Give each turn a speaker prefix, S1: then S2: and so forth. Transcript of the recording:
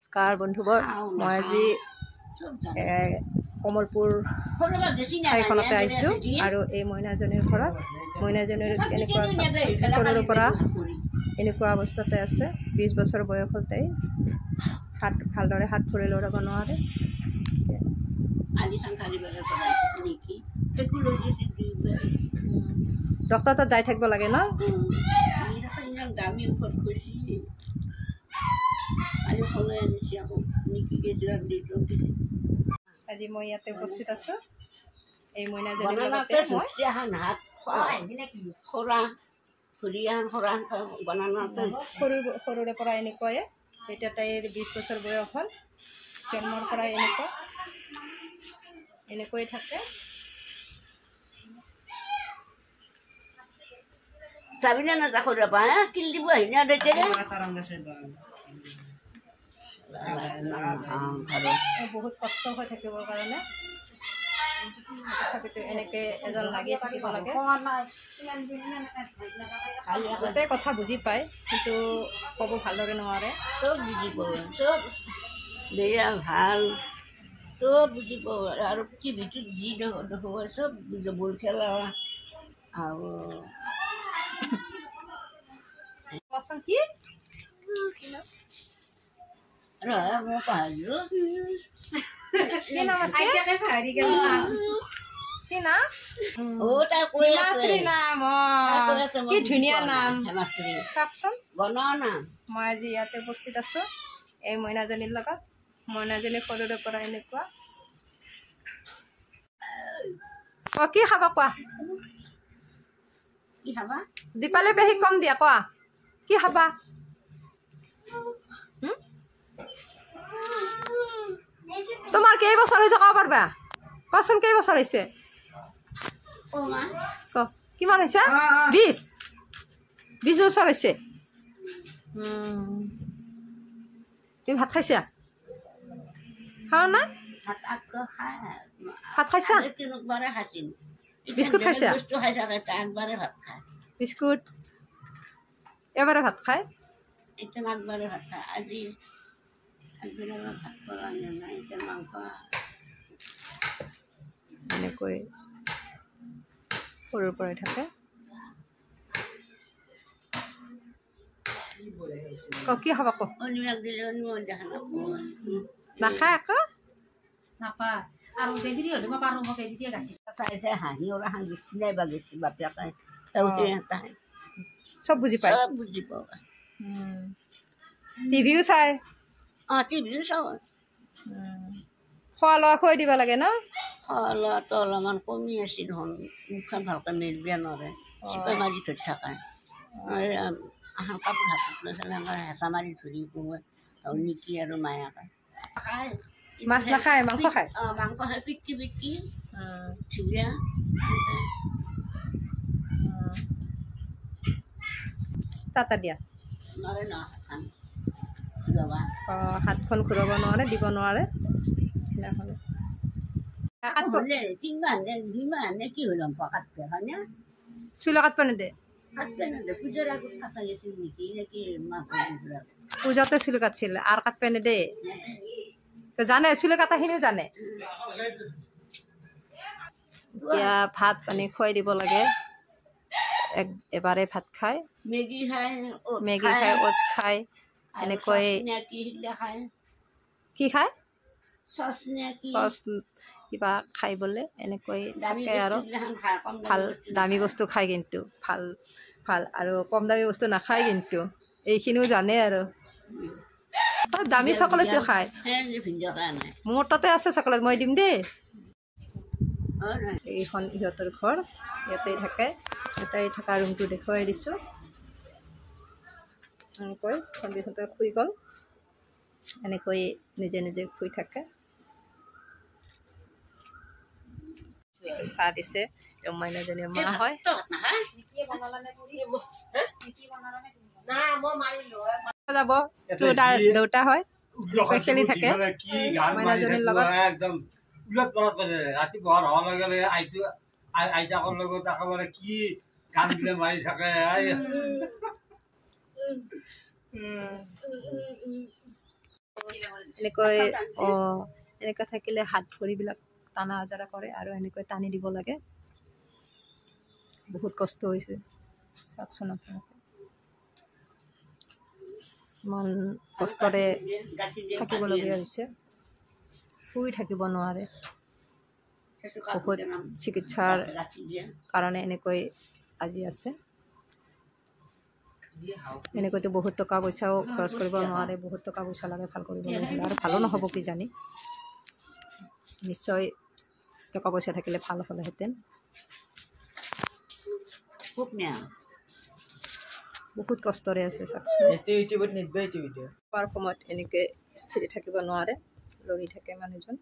S1: নমস্কাৰ বন্ধুবোৰ, মই আজি কমলপুৰ ঠাইখনতে আহিছোঁ আৰু এই মইনাজনীৰ ঘৰত মইনাজনীৰ এনেকুৱা সৰুৰ পৰা এনেকুৱা অৱস্থাতে আছে। 20 বছৰ বয়স হ'ল তাই। ভালদৰে হাত ভৰি লৰাব নোৱাৰে। ডক্টৰ তাত যাই থাকিব লাগে ন? আজি মই ইয়াতে উপস্থিত আছো এই মইনাজনীৰ লগতে। সৰুৰে পৰা এনেকুৱাই। এতিয়া তাইৰ 20 বছৰ বয়স হ'ল। জন্মৰ পৰা এনেকৈ থাকে।
S2: Sabinya na takut apa ya? Kili buah ini ada cere.
S1: বহুত কষ্ট হৈ থাকিবৰ কাৰণে তথাপিতো এনেকৈ এজন লাগি থাকিব লাগে। গোটেই কথা বুজি পায় কিন্তু ক'ব ভালদৰে নোৱাৰে।
S2: চব বুজি পাব, চব বেয়া ভাল চব বুজি পাব আৰু টিভিটোত যি দেখুৱাব চব বল খেলা আৰু
S1: কি
S2: মই পাহৰিলো
S1: কি নাম আছে? কি নাম? নাম কি ধুনীয়া নাম কওকচোন।
S2: নাম
S1: মই আজি ইয়াতে উপস্থিত আছো এই মইনাজনীৰ লগত। মইনাজনী সৰুৰে পৰা এনেকুৱা। কি খাবা কোৱা?
S2: কি খাবা?
S1: দীপালি পেহীক কম দিয়া, কোৱা কি খাবা? তোমাৰ কেইবছৰ হৈছে ক'ব পাৰিবা? কোৱাচোন কেইবছৰ হৈছে? কিমান হৈছে? 20 বছৰ হৈছে। তুমি ভাত খাইছা? খাওঁ না? ভাত খাইছা? বিস্কুট খাইছা? বিস্কুট এবাৰে ভাত খায়। এনেকৈ সৰুৰ পৰাই থাকে। কি খাব আকৌ? নাখায় আকৌ
S3: নাপায় আৰু বেজি দি হ'লে মই পাৰোঁ। মই বেজি দিয়ে গাখীৰ
S2: চাই চাই হাঁহি ওরা হাঁহি চিলাই বা গেছি বাপেকে
S1: চব বুজি পায়।
S2: চব বুজি পাব।
S1: টিভিও চাই।
S2: টিভিও চাব।
S1: খোৱা লোৱা খুৱাই দিব লাগে ন?
S2: খোৱা লোৱাটো অলপমান কমি আছিল দেখোন। মুখখন ভালকৈ মেলিব নোৱাৰে। চিপা মাৰি ধৰি থাকে। কাপোৰ হাতত লৈ পেলাই হেঁচা মাৰি ধৰি কোবাই নিকি আৰু মায়াকে খায়।
S1: মাছ নাখায়, মাংস খায়?
S2: মাংস খায় পিটকি পিটকি ধুনীয়া
S1: টাটা দিয়া।
S2: নোৱাৰে ন
S1: হাতখন ঘূৰাব নোৱাৰে, দিব নোৱাৰে।
S2: 3 মাহ নে 2 মাহ নে কি হ'ল কাটবে হয়নে?
S1: চুলি কাটব নেদে?
S2: কাটবে নেদে। পূজাৰ আগত কাটা গৈছিল নেকি নেকি
S1: পূজাতে চুলি কাটছিল আৰু কাটবে নেদে? জানে চুলি কাটাখিনিও জানে। এতিয়া ভাত পানী খুৱাই দিব লাগে। এবাৰে ভাত খায়।
S2: মেগী খায়,
S1: ওটছ খায়। এনেকৈ কি খায়? চচ কিবা খাই বোলে এনেকৈ থাকে আৰু ভাল দামী বস্তু খায় কিন্তু ভাল ভাল আৰু কম দামী বস্তু নাখায় কিন্তু এইখিনিও জানে আৰু দামী চকলেটটো খায়। মোৰ তাতে আছে চকলেট, মই দিম দেই। এইখন ইহঁতৰ ঘৰ, ইয়াতেই থাকে। এটাই থকা ৰুমটো দেখুৱাই দিছোঁ। এনেকৈ সন্ধিহঁতে শুই গ'ল। এনেকৈ নিজে নিজে শুই থাকে। চাহ দিছে। মইনাজনীৰ মা হয়। যাব দেউতা হয়। এনেকৈ খেলি থাকে মইনাজনীৰ লগত।
S4: ৰাতি পোহৰ হোৱাৰ লগে লগে আইতাকৰ লগত একেবাৰে কি গান বিলাক মাৰি থাকে।
S1: এনেকৈ এনেকৈ থাকিলে হাত ভৰিবিলাক টানা আজৰা কৰে আৰু এনেকৈ টানি দিব লাগে। বহুত কষ্ট হৈছে চাওকচোন আপোনালোকে, ইমান কষ্টৰে থাকিবলগীয়া হৈছে, শুই থাকিব নোৱাৰে। বহুত চিকিৎসাৰ কাৰণে এনেকৈ আজি আছে। এনেকৈতো বহুত টকা পইচাও খৰচ কৰিব নোৱাৰে, বহুত টকা পইচা লাগে ভাল কৰিবলৈ হ'লে, আৰু ভালো নহ'ব কিজানি, নিশ্চয় টকা পইচা থাকিলে ভাল হ'লেহেঁতেন। বহুত কষ্টৰে আছে চাওকচোন। খোৱাৰ সময়ত এনেকৈ স্থিৰ থাকিব নোৱাৰে, লৰি থাকে মানুহজন।